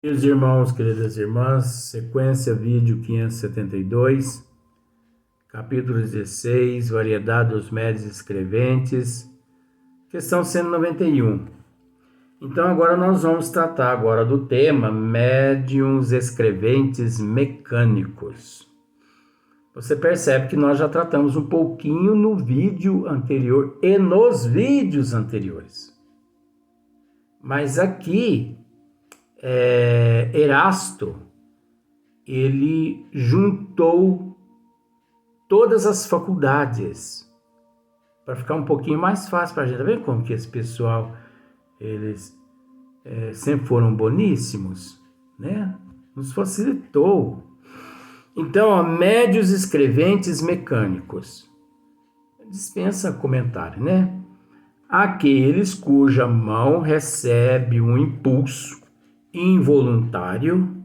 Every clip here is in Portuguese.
Queridos irmãos, queridas irmãs, sequência vídeo 572, capítulo 16, variedade dos médios escreventes, questão 191. Então agora nós vamos tratar agora do tema médiuns escreventes mecânicos. Você percebe que nós já tratamos um pouquinho no vídeo anterior e nos vídeos anteriores. Mas aqui Erasto, ele juntou todas as faculdades para ficar um pouquinho mais fácil para a gente. Tá vendo como que esse pessoal, eles sempre foram boníssimos, né? Nos facilitou. Então, médios escreventes mecânicos. Dispensa comentário, né? Aqueles cuja mão recebe um impulso involuntário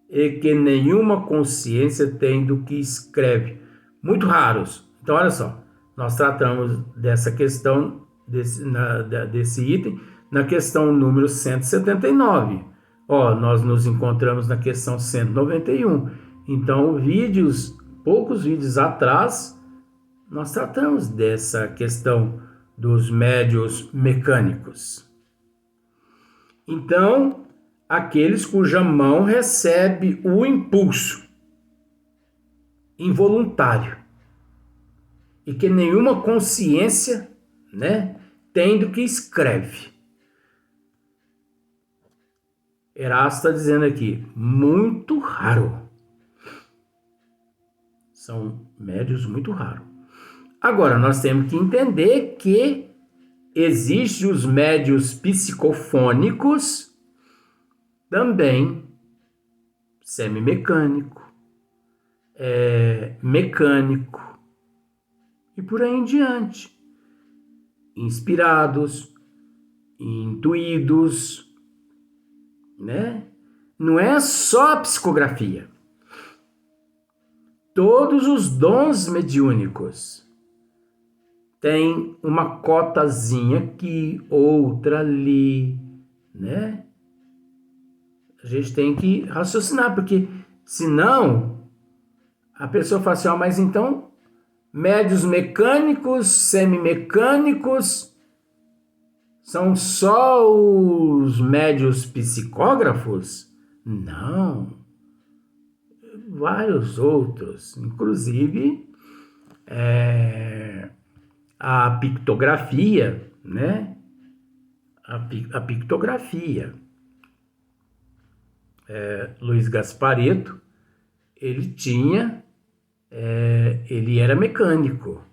e que nenhuma consciência tem do que escreve. Muito raros. Então, olha só, nós tratamos dessa questão, desse item, na questão número 179. Nós nos encontramos na questão 191. Então, poucos vídeos atrás, nós tratamos dessa questão dos médios mecânicos. Então, aqueles cuja mão recebe o impulso involuntário e que nenhuma consciência, né, tem do que escreve. Erasto está dizendo aqui, muito raro. São médios muito raros. Agora, nós temos que entender que existem os médios psicofônicos, também semimecânico, mecânico e por aí em diante. Inspirados, intuídos, né? Não é só a psicografia. Todos os dons mediúnicos têm uma cotazinha aqui, outra ali, né? A gente tem que raciocinar, porque senão a pessoa fala assim, mas então médios mecânicos, semimecânicos, são só os médios psicógrafos? Não. Vários outros, inclusive a pictografia, né? A pictografia. Luiz Gasparetto, ele era mecânico.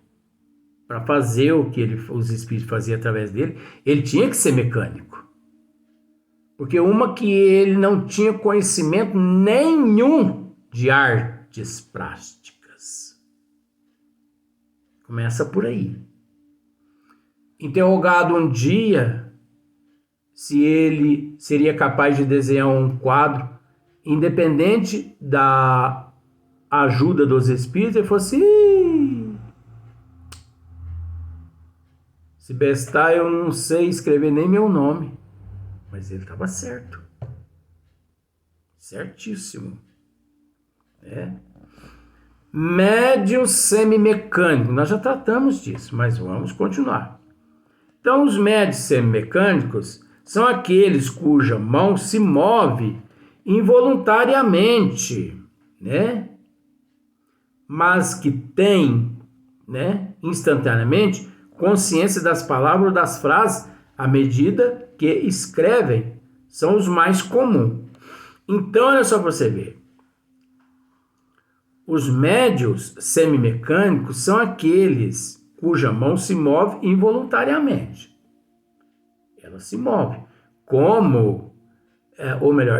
Para fazer o que os espíritos faziam através dele, ele tinha que ser mecânico. Porque uma que ele não tinha conhecimento nenhum de artes plásticas. Começa por aí. Interrogado um dia se ele seria capaz de desenhar um quadro, independente da ajuda dos espíritos, ele falou assim, se bestar eu não sei escrever nem meu nome. Mas ele estava certo. Certíssimo. Médium semimecânico, nós já tratamos disso, mas vamos continuar. Então, os médios semimecânicos são aqueles cuja mão se move involuntariamente, né? Mas que tem, né, instantaneamente consciência das palavras ou das frases à medida que escrevem. São os mais comuns. Então, olha só para você ver. Os médios semimecânicos são aqueles cuja mão se move involuntariamente. Ela se move.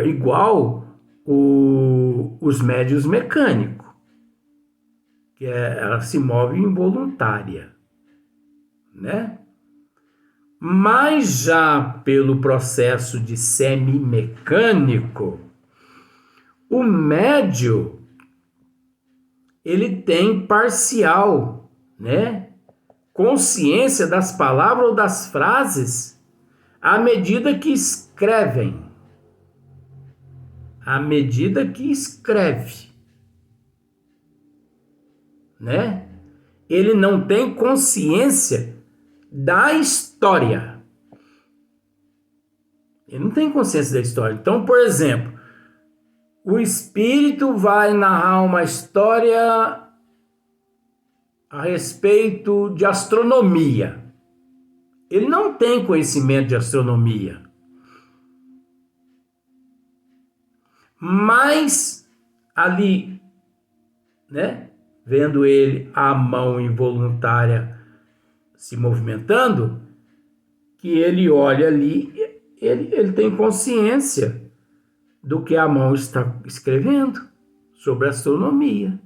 Igual os médios mecânicos. Ela se move involuntária. Né? Mas já pelo processo de semimecânico, o médio ele tem parcial, né? Consciência das palavras ou das frases à medida que escrevem. à medida que escreve, né? Ele não tem consciência da história. Ele não tem consciência da história. Então, por exemplo, o espírito vai narrar uma história a respeito de astronomia. Ele não tem conhecimento de astronomia. Mas ali, né, vendo ele a mão involuntária se movimentando, que ele olha ali, ele tem consciência do que a mão está escrevendo sobre astronomia.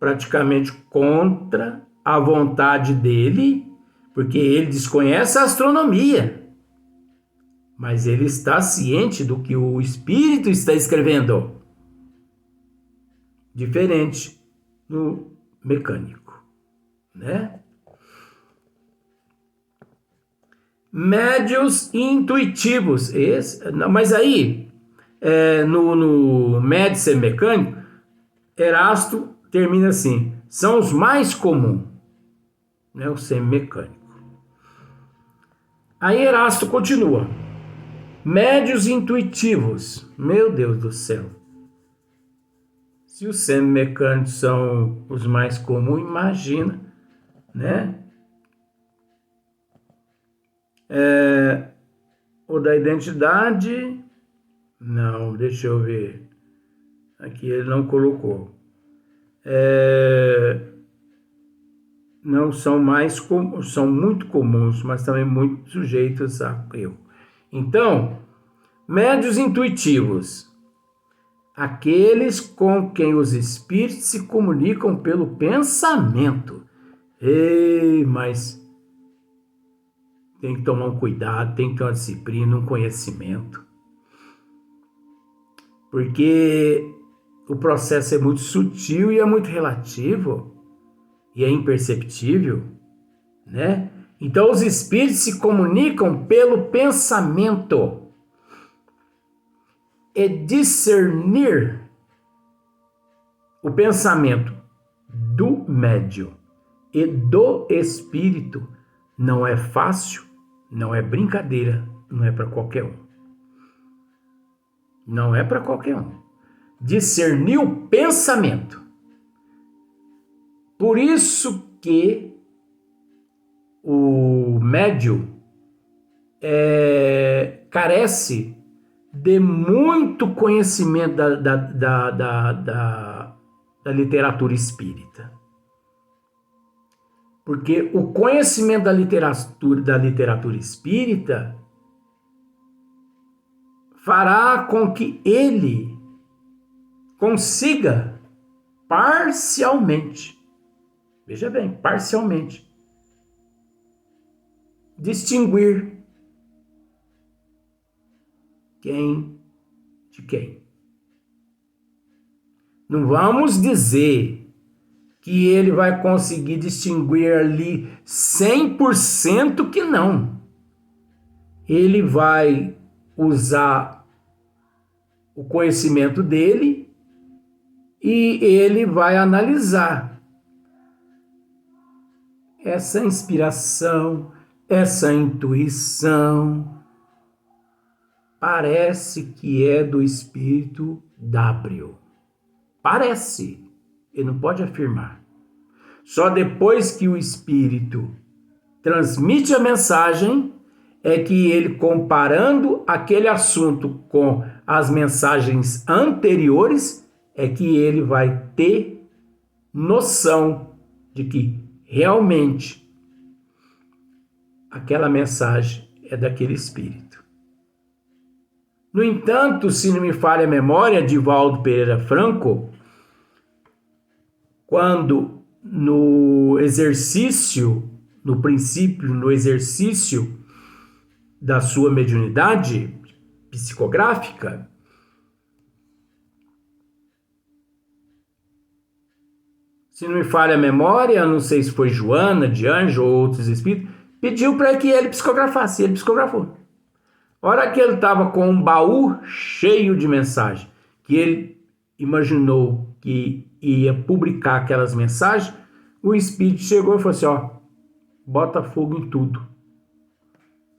Praticamente contra a vontade dele, porque ele desconhece a astronomia. Mas ele está ciente do que o espírito está escrevendo. Diferente no mecânico, né? Médios intuitivos. Mas aí, no médio semimecânico, Erasto termina assim: são os mais comuns, né? O semimecânico. Aí Erasto continua. Médios intuitivos. Meu Deus do céu. Se os semimecânicos são os mais comuns, imagina, né? O da identidade, não, deixa eu ver. Aqui ele não colocou. Não são mais comuns, são muito comuns, mas também muito sujeitos a erro. Então, médios intuitivos, aqueles com quem os espíritos se comunicam pelo pensamento. Mas tem que tomar um cuidado, tem que ter uma disciplina, um conhecimento. Porque o processo é muito sutil e é muito relativo. E é imperceptível, né? Então os espíritos se comunicam pelo pensamento. E discernir o pensamento do médium e do espírito não é fácil, não é brincadeira, não é para qualquer um. Não é para qualquer um. Discernir o pensamento. Por isso que o médium carece de muito conhecimento da literatura espírita. Porque o conhecimento da literatura espírita fará com que ele consiga parcialmente, veja bem, parcialmente, distinguir quem de quem. Não vamos dizer que ele vai conseguir distinguir ali 100% que não. Ele vai usar o conhecimento dele e ele vai analisar essa inspiração, essa intuição. Parece que é do espírito W. Parece. Ele não pode afirmar. Só depois que o espírito transmite a mensagem é que ele, comparando aquele assunto com as mensagens anteriores, é que ele vai ter noção de que realmente aquela mensagem é daquele espírito. No entanto, se não me falha a memória, Divaldo Pereira Franco, quando no exercício da sua mediunidade psicográfica, se não me falha a memória, não sei se foi Joana de Anjo ou outros espíritos, pediu para que ele psicografasse, e ele psicografou. A hora que ele estava com um baú cheio de mensagem, que ele imaginou que ia publicar aquelas mensagens, o Espírito chegou e falou assim, ó, bota fogo em tudo.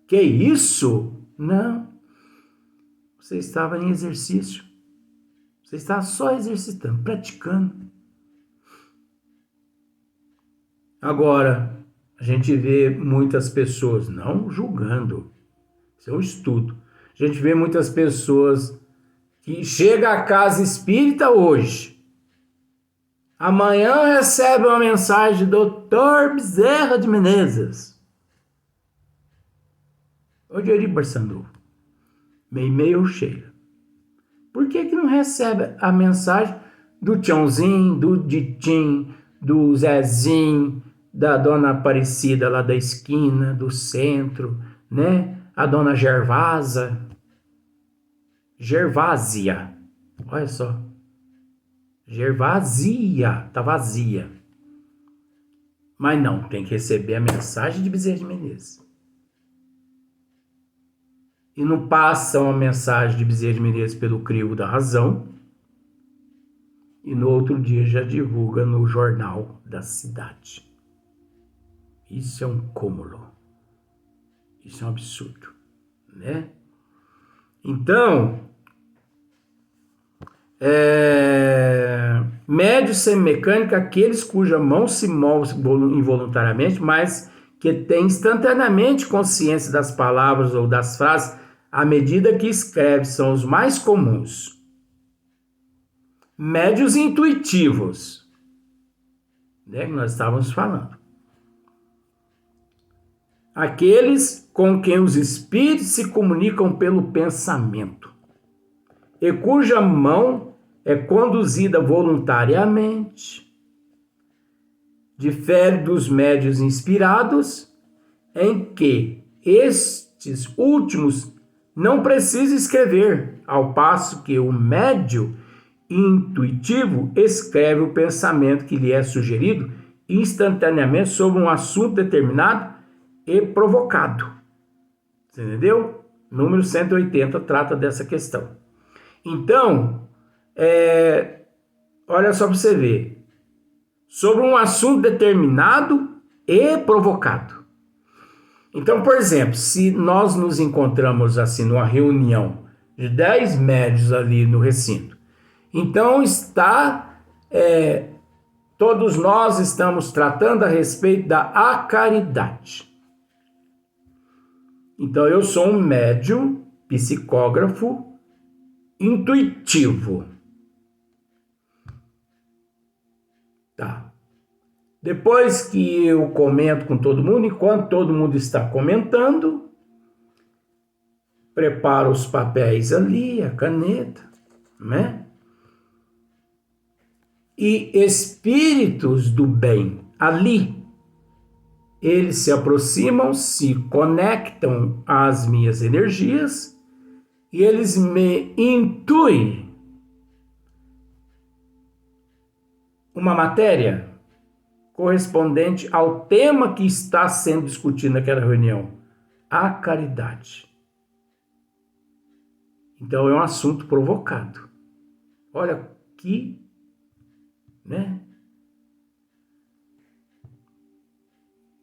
Que isso? Não. Você estava em exercício. Você estava só exercitando, praticando. Agora, a gente vê muitas pessoas, não julgando, isso é um estudo. A gente vê muitas pessoas que chegam à casa espírita hoje, amanhã recebe uma mensagem do Dr. Bezerra de Menezes. Hoje é de Barçandu, meio cheio. Por que não recebe a mensagem do Tiãozinho, do Ditim, do Zezinho, da Dona Aparecida lá da esquina, do centro, né? A Dona Gervásia, olha só, Gervasia, tá vazia. Mas não, tem que receber a mensagem de Bezerra de Menezes. E não passam a mensagem de Bezerra de Menezes pelo crivo da razão. E no outro dia já divulga no jornal da cidade. Isso é um cúmulo. Isso é um absurdo, né? Então, médio semimecânico, aqueles cuja mão se move involuntariamente, mas que tem instantaneamente consciência das palavras ou das frases à medida que escreve, são os mais comuns. Médios intuitivos, né, que nós estávamos falando. Aqueles com quem os espíritos se comunicam pelo pensamento e cuja mão é conduzida voluntariamente. Difere dos médios inspirados, em que estes últimos não precisam escrever, ao passo que o médio intuitivo escreve o pensamento que lhe é sugerido instantaneamente sobre um assunto determinado e provocado. Você entendeu? Número 180 trata dessa questão. Então, olha só para você ver. Sobre um assunto determinado e provocado. Então, por exemplo, se nós nos encontramos assim numa reunião de 10 médios ali no recinto, então todos nós estamos tratando a respeito da acaridade. Então, eu sou um médium, psicógrafo, intuitivo. Tá. Depois que eu comento com todo mundo, enquanto todo mundo está comentando, preparo os papéis ali, a caneta, né? E espíritos do bem ali, eles se aproximam, se conectam às minhas energias e eles me intuem uma matéria correspondente ao tema que está sendo discutido naquela reunião, a caridade. Então é um assunto provocado. Olha que, né?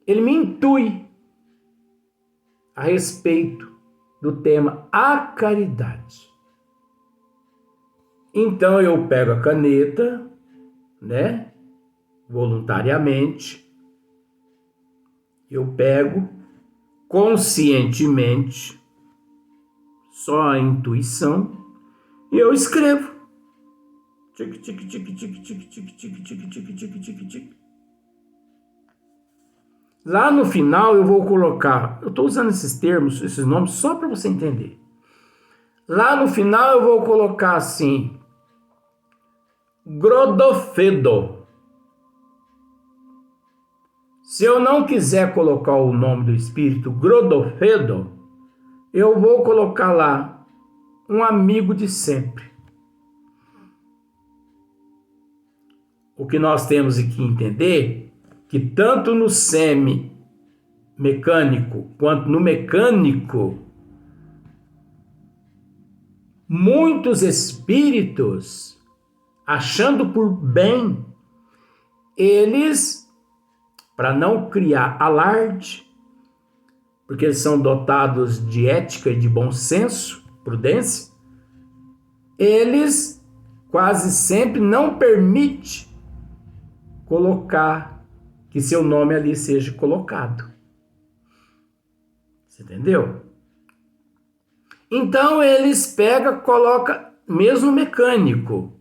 Ele me intui a respeito do tema a caridade. Então eu pego a caneta, né? Voluntariamente, eu pego conscientemente, só a intuição, e eu escrevo. Tic, tic, tic, tic, tic, tic, tic, tic, tic, tic, tic, tic. Lá no final eu vou colocar, eu estou usando esses termos, esses nomes, só para você entender. Lá no final eu vou colocar assim, Grodofedo. Se eu não quiser colocar o nome do espírito, Grodofedo, eu vou colocar lá, um amigo de sempre. O que nós temos que entender, que tanto no semi-mecânico quanto no mecânico, muitos espíritos, achando por bem, eles, para não criar alarde, porque eles são dotados de ética e de bom senso, prudência, eles quase sempre não permitem colocar, que seu nome ali seja colocado. Você entendeu? Então eles pegam, coloca mesmo mecânico,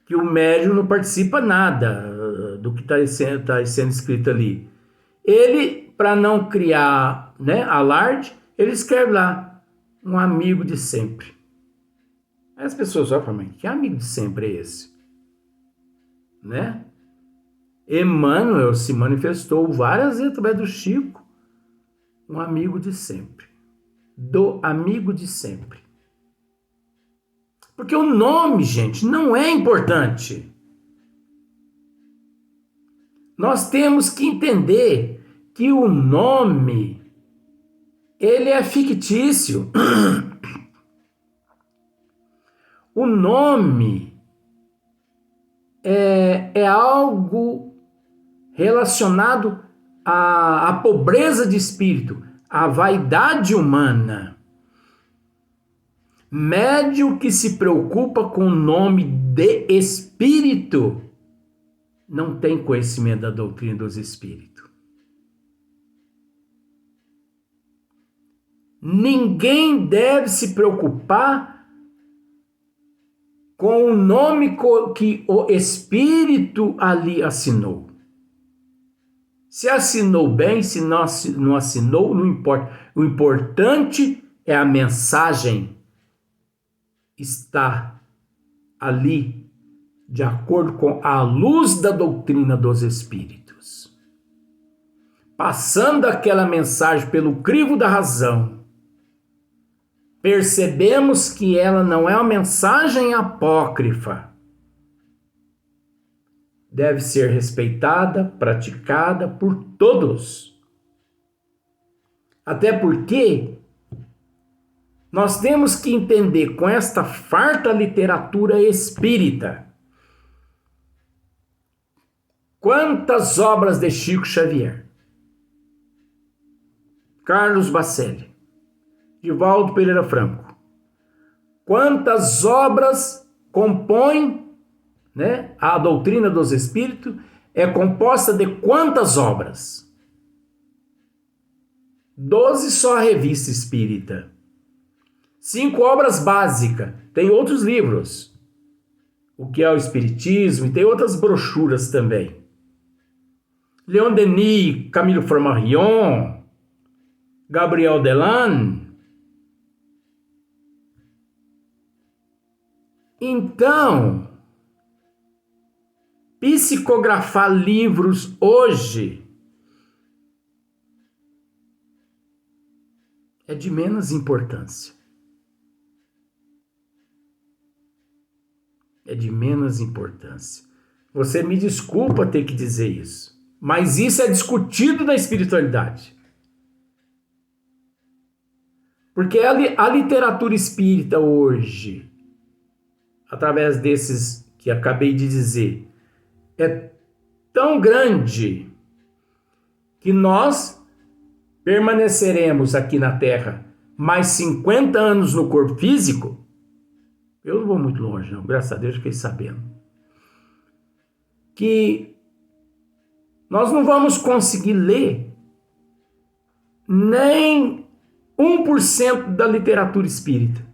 que o médium não participa nada do que está sendo escrito ali. Ele, para não criar, né, alarde, ele escreve lá, um amigo de sempre. Aí as pessoas olham para mim, que amigo de sempre é esse? Né? Emmanuel se manifestou várias vezes através do Chico, um amigo de sempre. Do amigo de sempre. Porque o nome, gente, não é importante. Nós temos que entender que o nome, ele é fictício. O nome é algo relacionado à pobreza de espírito, à vaidade humana. Médium que se preocupa com o nome de espírito não tem conhecimento da doutrina dos espíritos. Ninguém deve se preocupar com o nome que o espírito ali assinou. Se assinou bem, se não assinou, não importa. O importante é a mensagem estar ali de acordo com a luz da doutrina dos espíritos. Passando aquela mensagem pelo crivo da razão, percebemos que ela não é uma mensagem apócrifa. Deve ser respeitada, praticada por todos. Até porque nós temos que entender com esta farta literatura espírita quantas obras de Chico Xavier, Carlos Bacelli, Divaldo Pereira Franco, quantas obras compõem, né, a doutrina dos espíritos, é composta de quantas obras? 12 só a revista espírita. 5 obras básicas. Tem outros livros. O que é o Espiritismo, e tem outras brochuras também. Leon Denis, Camilo Flammarion, Gabriel Delanne. Então, psicografar livros hoje é de menos importância. É de menos importância. Você me desculpa ter que dizer isso, mas isso é discutido na espiritualidade. Porque a literatura espírita hoje, através desses que acabei de dizer, é tão grande que nós permaneceremos aqui na Terra mais 50 anos no corpo físico. Eu não vou muito longe, não. Graças a Deus, fiquei sabendo. Que nós não vamos conseguir ler nem 1% da literatura espírita.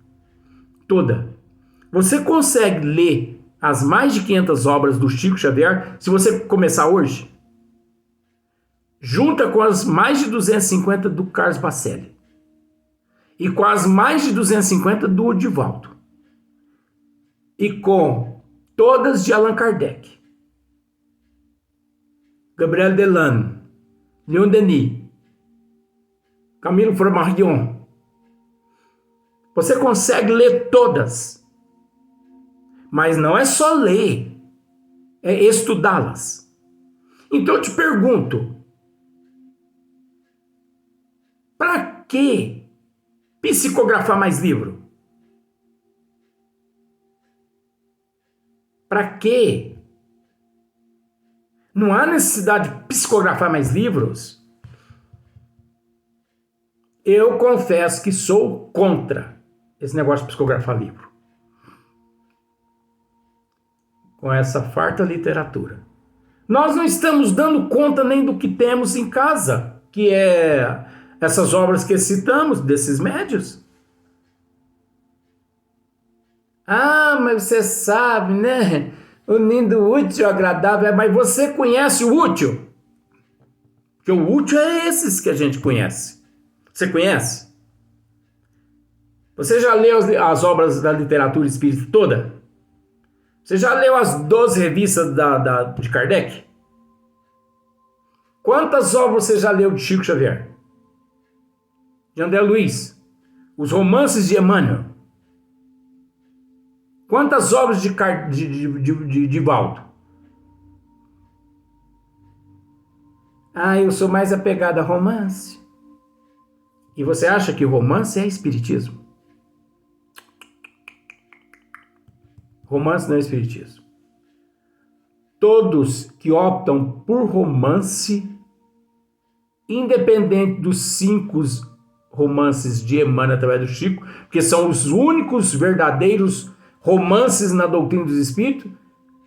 Toda. Você consegue ler as mais de 500 obras do Chico Xavier se você começar hoje? Junta com as mais de 250 do Carlos Bacelli. E com as mais de 250 do Divaldo. E com todas de Allan Kardec, Gabriel Delanne, Leon Denis, Camilo Flammarion. Você consegue ler todas. Mas não é só ler, é estudá-las. Então eu te pergunto, para que psicografar mais livro? Para quê? Não há necessidade de psicografar mais livros? Eu confesso que sou contra esse negócio de psicografar livro. Com essa farta literatura. Nós não estamos dando conta nem do que temos em casa, que é essas obras que citamos, desses médios. Ah, mas você sabe, né? Unindo o útil ao agradável, mas você conhece o útil? Porque o útil é esses que a gente conhece. Você conhece? Você já leu as obras da literatura espírita toda? Você já leu as 12 revistas de Kardec? Quantas obras você já leu de Chico Xavier? De André Luiz? Os romances de Emmanuel? Quantas obras de Valdo? Ah, eu sou mais apegado a romance. E você acha que romance é espiritismo? Romance não é espiritismo. Todos que optam por romance, independente dos 5 romances de Emmanuel através do Chico, que são os únicos verdadeiros romances na doutrina dos espíritos,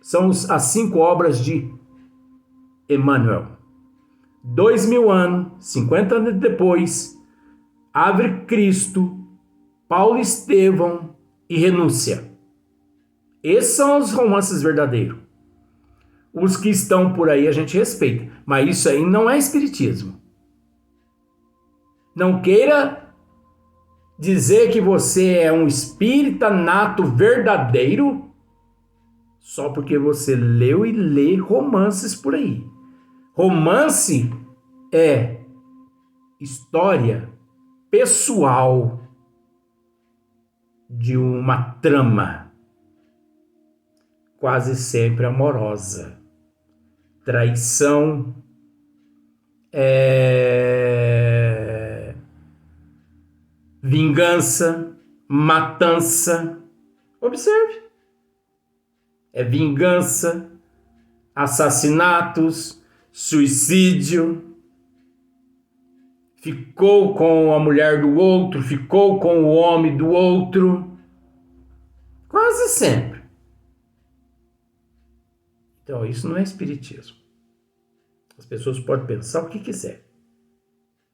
são as 5 obras de Emmanuel. 2000 anos, 50 anos depois, Ave Cristo, Paulo Estevão e Renúncia. Esses são os romances verdadeiros. Os que estão por aí a gente respeita, mas isso aí não é espiritismo. Não queira dizer que você é um espírita nato verdadeiro só porque você leu e lê romances por aí. Romance é história pessoal de uma trama, quase sempre amorosa. Traição, vingança, matança. Observe. É vingança, assassinatos, suicídio. Ficou com a mulher do outro, ficou com o homem do outro. Quase sempre. Então, isso não é espiritismo. As pessoas podem pensar o que quiser,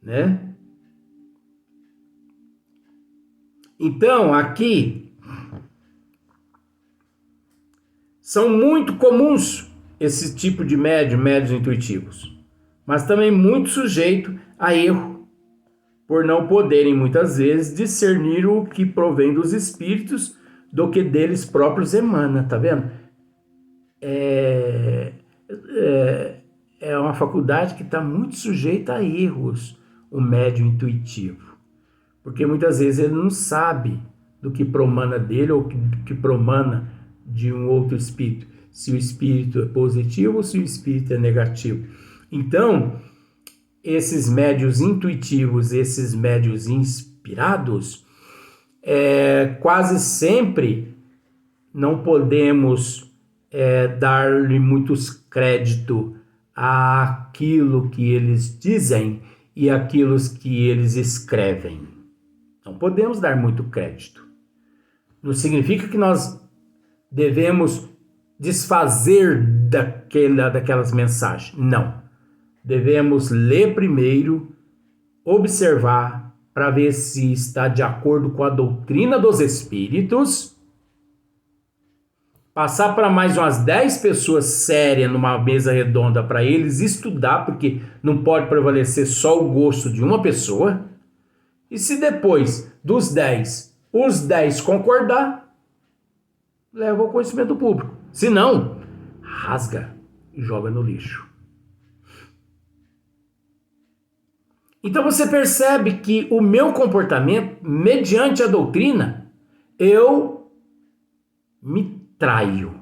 né? Então, aqui são muito comuns esse tipo de médios intuitivos, mas também muito sujeito a erro, por não poderem muitas vezes discernir o que provém dos espíritos do que deles próprios emana, tá vendo? É uma faculdade que está muito sujeita a erros, o médium intuitivo. Porque muitas vezes ele não sabe do que promana dele ou que promana de um outro espírito. Se o espírito é positivo ou se o espírito é negativo. Então, esses médios intuitivos, esses médios inspirados, quase sempre não podemos dar-lhe muitos crédito àquilo que eles dizem e àquilo que eles escrevem. Não podemos dar muito crédito. Não significa que nós devemos desfazer daquelas mensagens. Não. Devemos ler primeiro, observar para ver se está de acordo com a doutrina dos espíritos, passar para mais umas 10 pessoas sérias numa mesa redonda para eles estudar, porque não pode prevalecer só o gosto de uma pessoa. E se depois dos 10, os 10 concordar, leva ao conhecimento público. Se não, rasga e joga no lixo. Então você percebe que o meu comportamento, mediante a doutrina, eu me traio.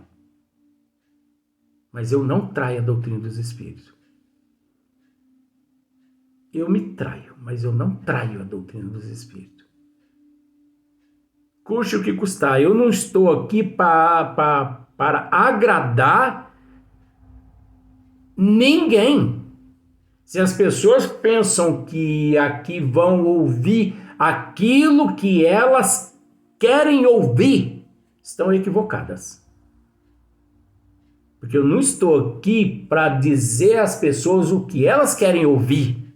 Mas eu não traio a doutrina dos espíritos. Eu me traio, mas eu não traio a doutrina dos espíritos. Custe o que custar. Eu não estou aqui para para agradar ninguém. Se as pessoas pensam que aqui vão ouvir aquilo que elas querem ouvir, estão equivocadas. Porque eu não estou aqui para dizer às pessoas o que elas querem ouvir.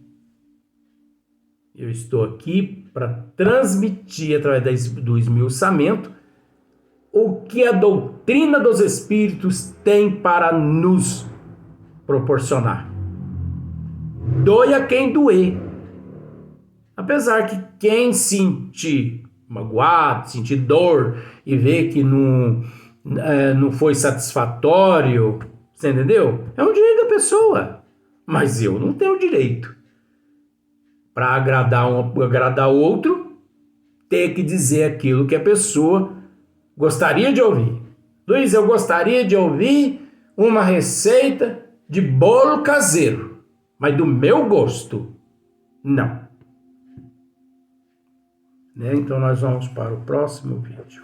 Eu estou aqui para transmitir, através do esmiuçamento, o que a doutrina dos Espíritos tem para nos proporcionar. Doia quem doer. Apesar que quem sentir magoado, sentir dor e ver que não foi satisfatório, você entendeu? É um direito da pessoa. Mas eu não tenho direito, para agradar o outro, ter que dizer aquilo que a pessoa gostaria de ouvir. Luiz, eu gostaria de ouvir uma receita de bolo caseiro, mas do meu gosto, não. Então nós vamos para o próximo vídeo.